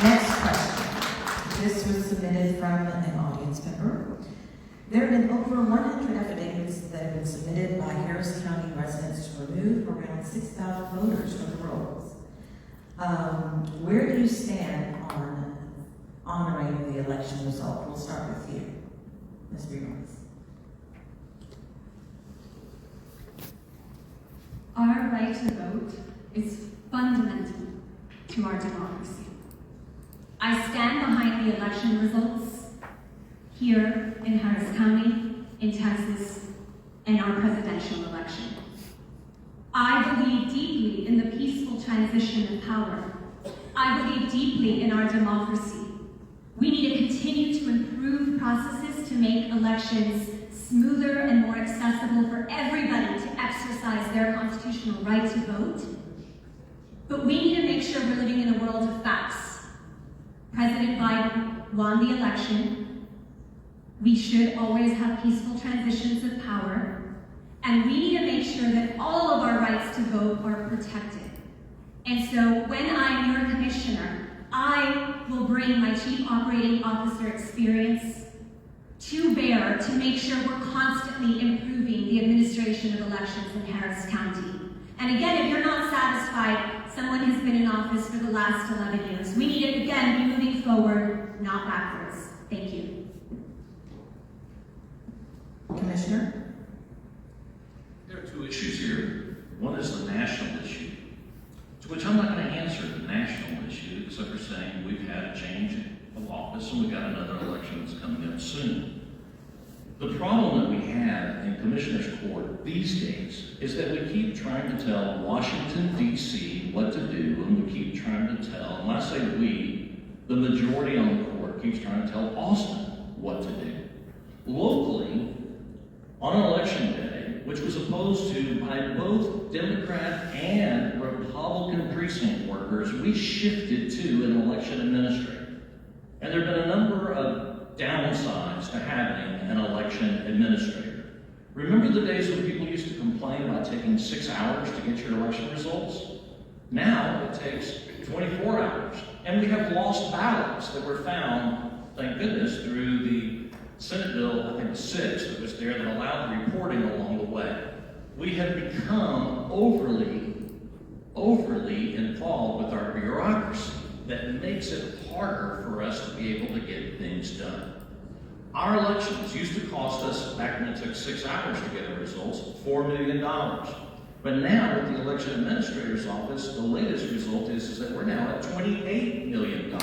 Next question. This was submitted from an audience member. There have been over 100 affidavits that have been submitted by Harris County residents to remove around 6,000 voters from the rolls. Where do you stand on honoring the election result? We'll start with you, Ms. Reynolds. Our right to vote is fundamental to our democracy. I stand behind the election results here in Harris County, in Texas, and our presidential election. I believe deeply in the peaceful transition of power. I believe deeply in our democracy. We need to continue to improve processes to make elections smoother and more accessible for everybody to exercise their constitutional right to vote. But we need to make sure we're living in a world of facts. President Biden won the election. We should always have peaceful transitions of power. And we need to make sure that all of our rights to vote are protected. And so when I'm your commissioner, I will bring my chief operating officer experience to bear to make sure we're constantly improving the administration of elections in Harris County. And again, if you're not satisfied, someone has been in office for the last 11 years. We need to, again, be moving forward, not backwards. Thank you. Commissioner? There are two issues here. One is the national issue, to which I'm not going to answer the national issue, except for saying we've had a change of office and we've got another election that's coming up soon. The problem that we have in Commissioner's Court these days is that we keep trying to tell Washington, D.C. what to do, and we keep trying to tell, and when I say we, the majority on the court keeps trying to tell Austin what to do. Locally, on election day, which was opposed to by both Democrat and Republican precinct workers, we shifted to an election administrator. And there have been a number of downsides to having an election administrator. Remember the days when people used to complain about taking 6 hours to get your election results? Now it takes 24 hours. And we have lost ballots that were found, thank goodness, through the Senate Bill, I think 6, that was there that allowed the reporting along the way. We have become overly involved with our bureaucracy that makes it harder for us to be able to get things done. Our elections used to cost us, back when it took 6 hours to get the results, $4 million. But now, with the election administrator's office, the latest result is that we're now at $28 million.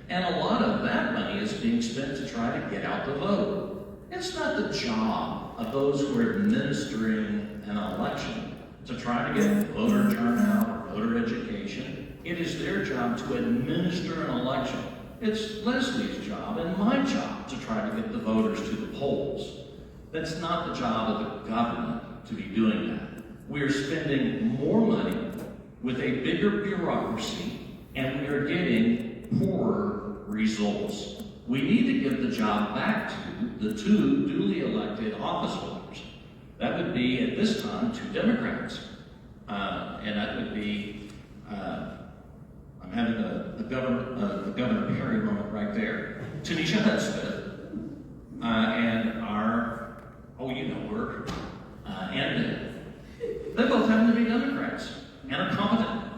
And a lot of that money is being spent to try to get out the vote. It's not the job of those who are administering an election to try to get voter turnout or voter education. It is their job to administer an election. It's Leslie's job and my job to try to get the voters to the polls. That's not the job of the government to be doing that. We are spending more money with a bigger bureaucracy, and we are getting poorer results. We need to give the job back to the 2 duly elected office holders. That would be, at this time, 2 Democrats. And that would be, I'm having the Governor Perry moment right there. Tanisha Hudspeth, and our, oh, you know her, and they both happen to be Democrats and are competent.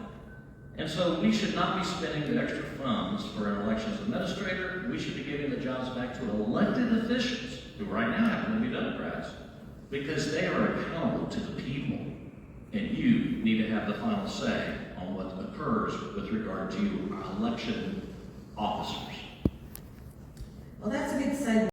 And so we should not be spending the extra funds for an elections administrator. We should be giving the jobs back to elected officials, who right now happen to be Democrats, because they are accountable to the people. And you need to have the final say on what occurs with regard to our election officers. Well, that's a good segue.